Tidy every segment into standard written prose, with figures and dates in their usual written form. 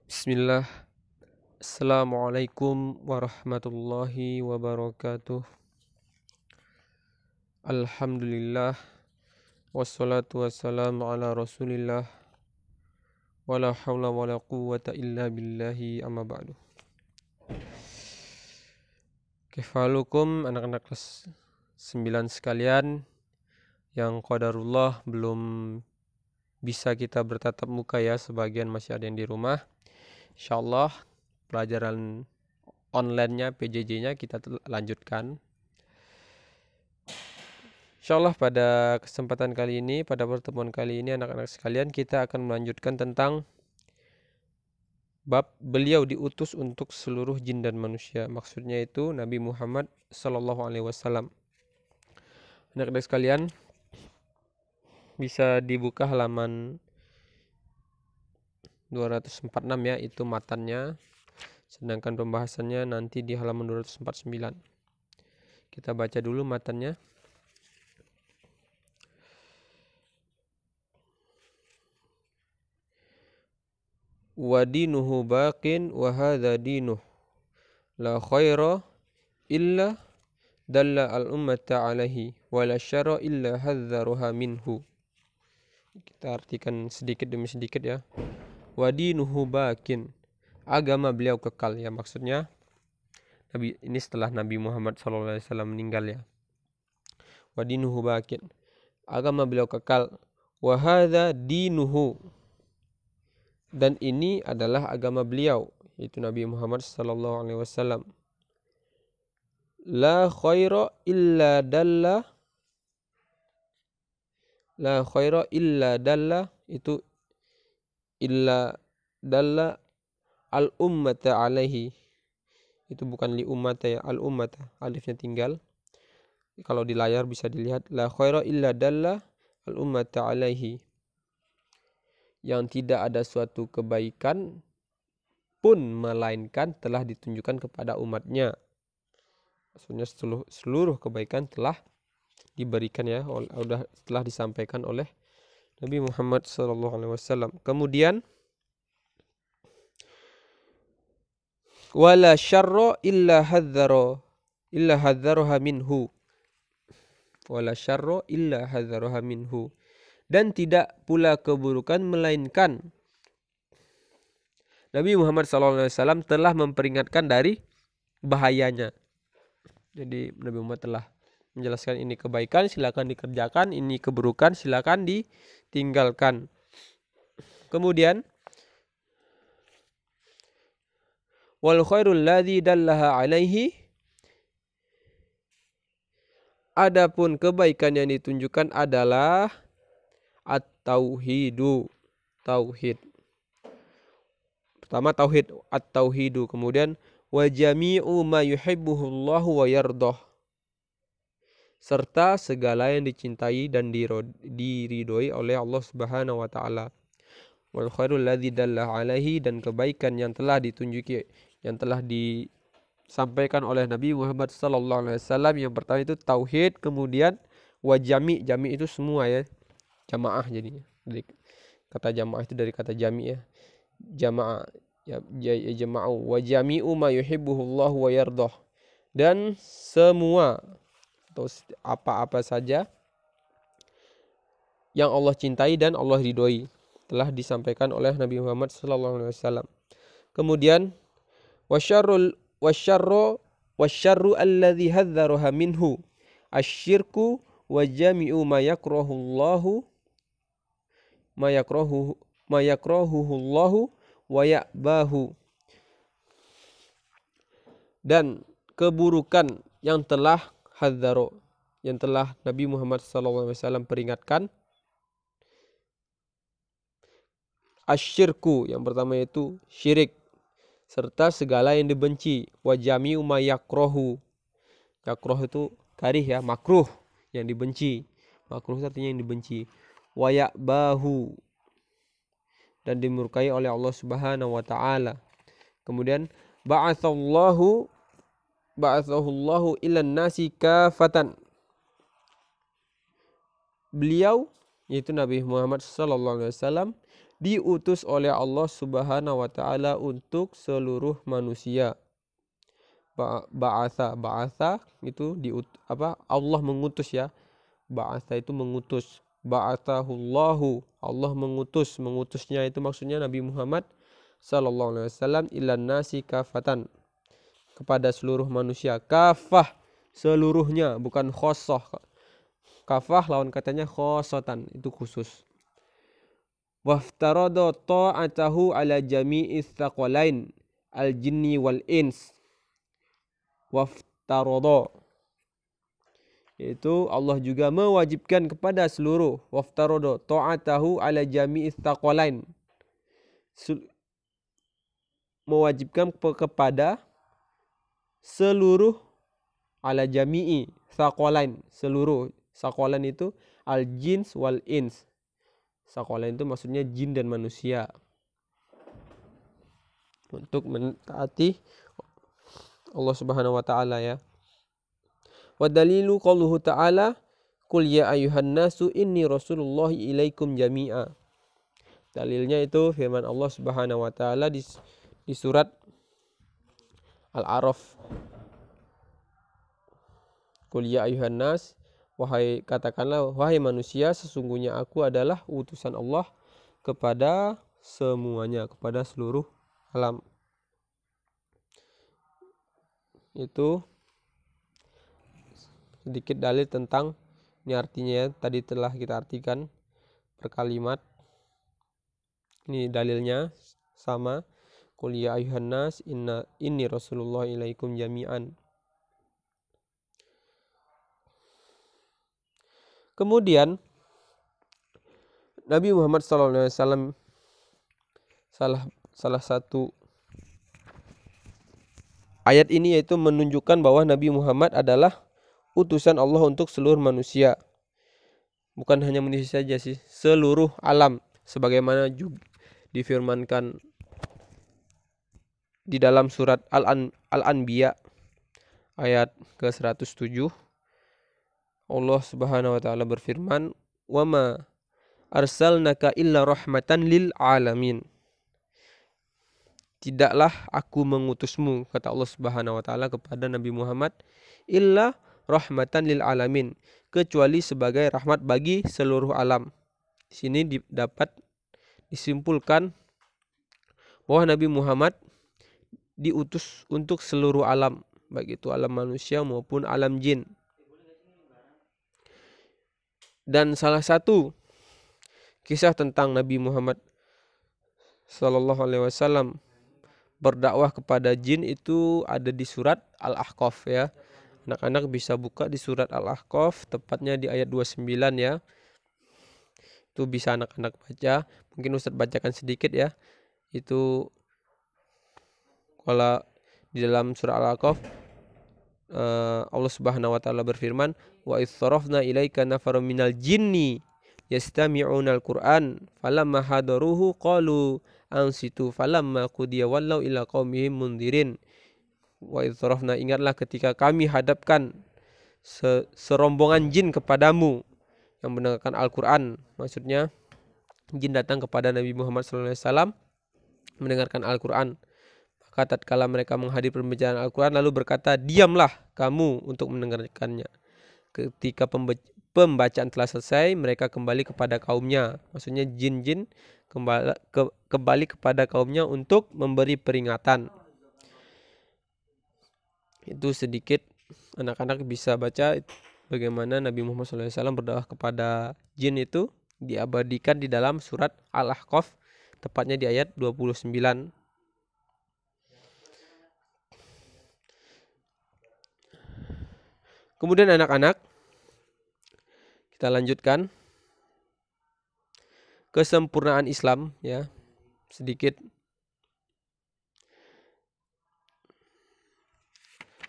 Bismillah. Assalamualaikum warahmatullahi wabarakatuh. Alhamdulillah. Wassalatu wassalamu ala rasulillah. Wala hawla wala quwwata illa billahi amma ba'du. Kefalukum anak-anak kelas 9 sekalian, yang qadarullah belum bisa kita bertatap muka ya, sebagian masih ada yang di rumah. Insyaallah pelajaran online-nya, PJJ-nya kita lanjutkan. Insyaallah pada kesempatan kali ini, pada pertemuan kali ini anak-anak sekalian, kita akan melanjutkan tentang bab beliau diutus untuk seluruh jin dan manusia. Maksudnya itu Nabi Muhammad SAW. Anak-anak sekalian, bisa dibuka halaman 246 ya, itu matannya. Sedangkan pembahasannya nanti di halaman 249. Kita baca dulu matannya. Wa dinuhu baqin wa hadha dinuh la khaira illa dalla al ummata alaihi wa la syarra illa hadzaruha minhu. Kita artikan sedikit demi sedikit ya. Wa dinuhu baqin, agama beliau kekal ya, maksudnya Nabi ini setelah Nabi Muhammad SAW meninggal ya. Wa dinuhu baqin, agama beliau kekal. Wa hadza dinuhu, dan ini adalah agama beliau, yaitu Nabi Muhammad SAW. La khaira illa dalla, la khaira illa dalla, itu illa dalla al ummata alaihi, itu bukan li ummata ya, al ummata, alifnya tinggal. Kalau di layar bisa dilihat, la khaira illa dalla al ummata alaihi, yang tidak ada suatu kebaikan pun melainkan telah ditunjukkan kepada umatnya. Maksudnya seluruh kebaikan telah diberikan ya, telah disampaikan oleh Nabi Muhammad SAW. Kemudian wala syarra illa hadzaraha minhu, wala syarra illa hadzaraha minhu, dan tidak pula keburukan melainkan Nabi Muhammad SAW telah memperingatkan dari bahayanya. Jadi Nabi Muhammad telah menjelaskan ini kebaikan silakan dikerjakan, ini keburukan silakan ditinggalkan. Kemudian wal khairul ladzi dallaha alaihi, adapun kebaikan yang ditunjukkan adalah at-tauhidu, tauhid. Pertama tauhid, at-tauhidu, kemudian wa jami'u ma yuhibbuhullahu wa yardah, serta segala yang dicintai dan diridhoi oleh Allah Subhanahu wa taala. Wal khairul ladzi dalla alaihi, dan kebaikan yang telah ditunjuki, yang telah disampaikan oleh Nabi Muhammad sallallahu alaihi wasallam. Yang pertama itu tauhid, kemudian wa jami', jami' itu semua ya, jamaah jadinya. Dari kata jamaah itu dari kata jami' ya. Jamaah ya, jama'u wa jami'u ma yuhibbuhullahu wa yardah, dan semua atau apa-apa saja yang Allah cintai dan Allah ridhoi telah disampaikan oleh Nabi Muhammad SAW. Kemudian wasyarru alladzi hadzaraha minhu asyirku wa jami'u ma yakrahuhullahu wa ya'bahu, dan keburukan yang telah hadzaro, yang telah Nabi Muhammad SAW peringatkan. Asyirku, yang pertama itu syirik, serta segala yang dibenci. Wa jami'u ma yakrahu, yakrahu itu karih ya, makruh, yang dibenci. Makruh artinya yang dibenci. Wa ya'bahu, dan dimurkai oleh Allah Subhanahu wa taala. Kemudian ba'atsallahu ilan nasi kafatan, beliau yaitu Nabi Muhammad SAW diutus oleh Allah Subhanahu wa taala untuk seluruh manusia. Ba'atha itu Allah mengutus ya. Ba'atha itu mengutus. Ba'athahullahu, Allah mengutusnya itu maksudnya Nabi Muhammad sallallahu alaihi wasallam ilan nasi kafatan, kepada seluruh manusia. Kafah, seluruhnya, bukan khosoh. Kafah lawan katanya khosotan, itu khusus. Waftarada ta'atahu ala jami'is thaqalain al jinni wal ins. Waftarada, itu Allah juga mewajibkan kepada seluruh, waftarada ta'atahu ala jami'is thaqalain, mewajibkan kepada seluruh, ala jami'i thaqalain, seluruh. Thaqalain itu al jins wal ins. Thaqalain itu maksudnya jin dan manusia, untuk mentaati Allah Subhanahu wa taala ya. Wa dalilu qauluhu ta'ala qul ya ayyuhan nasu inni rasulullahi ilaikum jami'a. Dalilnya itu firman Allah Subhanahu wa taala di surat Al-A'raf. Qul ya ayyuhan nas, katakanlah wahai manusia, sesungguhnya aku adalah utusan Allah kepada semuanya, kepada seluruh alam. Itu sedikit dalil tentang ini artinya ya. Tadi telah kita artikan per kalimat. Ini dalilnya sama. Qul ya ayyuhan nas inni rasulullah ilaikum jami'an. Kemudian Nabi Muhammad SAW salah satu ayat ini yaitu menunjukkan bahwa Nabi Muhammad adalah utusan Allah untuk seluruh manusia. Bukan hanya manusia saja sih, seluruh alam. Sebagaimana juga difirmankan di dalam surat Al-Anbiya ayat ke-107. Allah Subhanahu wa taala berfirman, "Wa ma arsalnaka illa rahmatan lil alamin." Tidaklah aku mengutusmu, kata Allah Subhanahu wa taala kepada Nabi Muhammad, illa rahmatan lil alamin, kecuali sebagai rahmat bagi seluruh alam. Di sini dapat disimpulkan bahwa Nabi Muhammad diutus untuk seluruh alam, baik itu alam manusia maupun alam jin. Dan salah satu kisah tentang Nabi Muhammad sallallahu alaihi wasallam berdakwah kepada jin itu ada di surat Al-Ahqaf ya. Anak-anak bisa buka di surat Al-Ahqaf, tepatnya di ayat 29 ya. Itu bisa anak-anak baca. Mungkin Ustadz bacakan sedikit ya. Itu kalau di dalam surah Al-Ahqaf, Allah Subhanahu wa taala berfirman, "Wa idz sarafna ilaika nafarum minal jinni yastami'unal Qur'an falamma hadaruhu qalu ansitu falamma qudiya wallau ila qaumihim mundirin." Wa idz sarafna, ingatlah ketika kami hadapkan serombongan jin kepadamu yang mendengarkan Al-Qur'an. Maksudnya jin datang kepada Nabi Muhammad SAW mendengarkan Al-Qur'an. Maka tatkala mereka menghadiri pembicaraan Al-Quran lalu berkata, diamlah kamu untuk mendengarkannya. Ketika pembacaan telah selesai, mereka kembali kepada kaumnya. Maksudnya jin-jin kembali kepada kaumnya untuk memberi peringatan. Itu sedikit, anak-anak bisa baca bagaimana Nabi Muhammad SAW berdakwah kepada jin, itu diabadikan di dalam surat Al-Ahqaf, tepatnya di ayat 29. Kemudian anak-anak, kita lanjutkan kesempurnaan Islam ya, sedikit.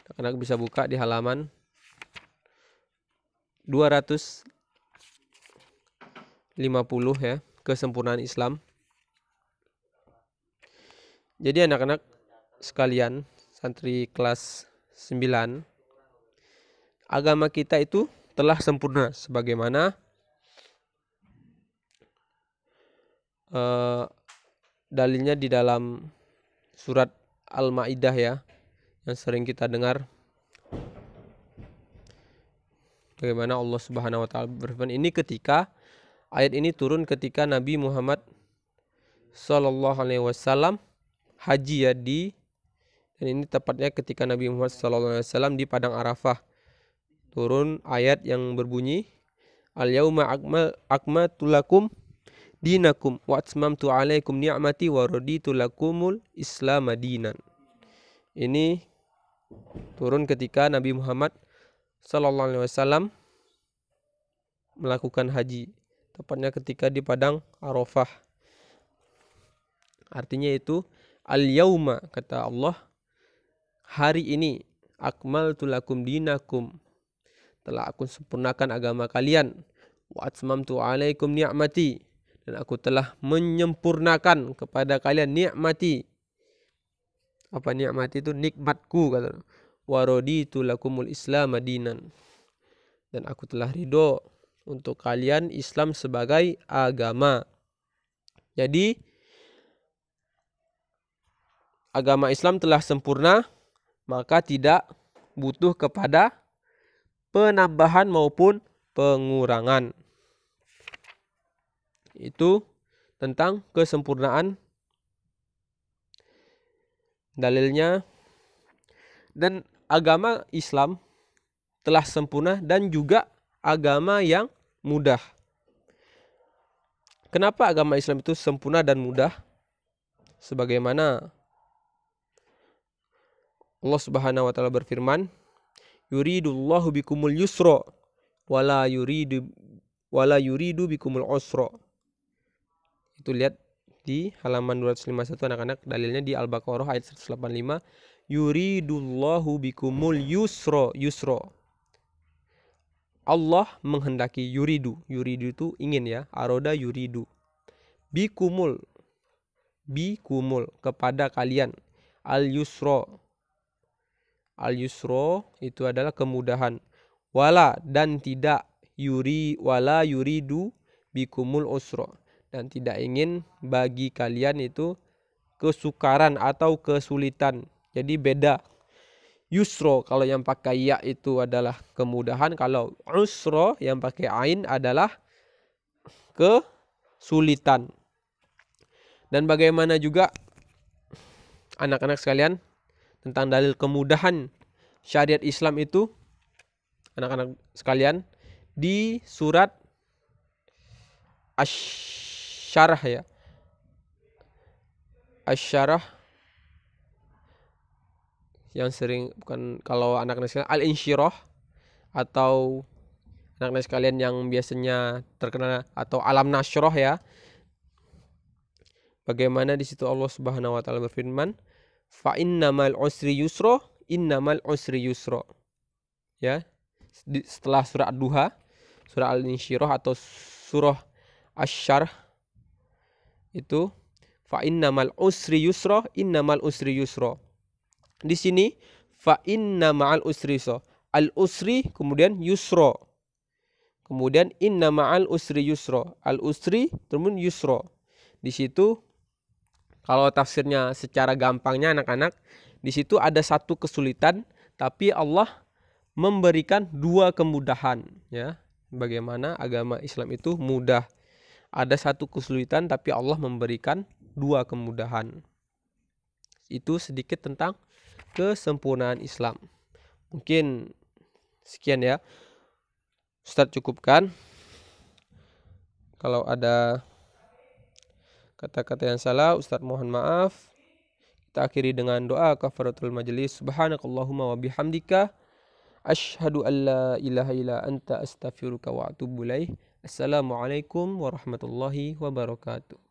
Anak-anak bisa buka di halaman 250 ya, kesempurnaan Islam. Jadi anak-anak sekalian, santri kelas 9, agama kita itu telah sempurna sebagaimana dalilnya di dalam surat Al-Maidah ya, yang sering kita dengar. Bagaimana Allah Subhanahu wa taala berfirman, ini ketika ayat ini turun ketika Nabi Muhammad sallallahu alaihi wasallam haji ya, dan ini tepatnya ketika Nabi Muhammad sallallahu alaihi wasallam di padang Arafah. Turun ayat yang berbunyi, Al-yauma akmaltu lakum dinakum wa atmamtu alaikum ni'mati wa raditu lakumul Islam dinan. Ini turun ketika Nabi Muhammad sallallahu alaihi wasallam melakukan haji, tepatnya ketika di padang Arafah. Artinya itu al-yauma, kata Allah, hari ini, akmaltu lakum dinakum, telah aku sempurnakan agama kalian, wa atmamtu alaikum ni'mati, dan aku telah menyempurnakan kepada kalian ni'mati. Apa ni'mati itu? Nikmatku, kata. Wa raditu lakumul Islam dinan, dan aku telah ridho untuk kalian Islam sebagai agama. Jadi agama Islam telah sempurna, maka tidak butuh kepada penambahan maupun pengurangan. Itu tentang kesempurnaan dalilnya. Dan agama Islam telah sempurna dan juga agama yang mudah. Kenapa agama Islam itu sempurna dan mudah? Sebagaimana Allah Subhanahu wa taala berfirman, yuridullahu bikumul yusra wala yuridu bikumul usra. Itu lihat di halaman 251 anak-anak, dalilnya di Al-Baqarah ayat 185. Yuridullahu bikumul yusra. Allah menghendaki, yuridu itu ingin ya, aroda yuridu. Bikumul kepada kalian, al yusra itu adalah kemudahan. Wala, dan tidak, wala yuridu bikumul usra, dan tidak ingin bagi kalian itu kesukaran atau kesulitan. Jadi beda. Yusro kalau yang pakai ya itu adalah kemudahan, kalau usro yang pakai ain adalah kesulitan. Dan bagaimana juga anak-anak sekalian tentang dalil kemudahan syariat Islam itu, anak-anak sekalian, di surat Asy-Syarah ya. Asy-Syarah yang sering, bukan kalau anak-anak sekalian, Al-Insyirah, atau anak-anak sekalian yang biasanya terkenal, atau Alam Nasyrah ya. Bagaimana di situ Allah Subhanahu wa taala berfirman, fa innamal usri yusra, innamal usri yusra. Ya. Setelah surah Ad-Duha, surah Al-Insyirah atau surah Asy-Syarah itu fa innamal usri yusra, innamal usri yusra. Di sini fa inna ma'al usri yusra, al usri kemudian yusra, kemudian inna ma'al usri yusra, al usri kemudian yusra. Di situ kalau tafsirnya secara gampangnya anak-anak, di situ ada satu kesulitan tapi Allah memberikan dua kemudahan ya. Bagaimana agama Islam itu mudah. Ada satu kesulitan tapi Allah memberikan dua kemudahan. Itu sedikit tentang kesempurnaan Islam. Mungkin sekian ya, Ustadz cukupkan. Kalau ada kata-kata yang salah, Ustadz mohon maaf. Kita akhiri dengan doa kafaratul majelis. Subhanakallahumma wa bihamdika, asyhadu an la ilaha illa anta astaghfiruka wa atubu ilaik. Assalamualaikum warahmatullahi wabarakatuh.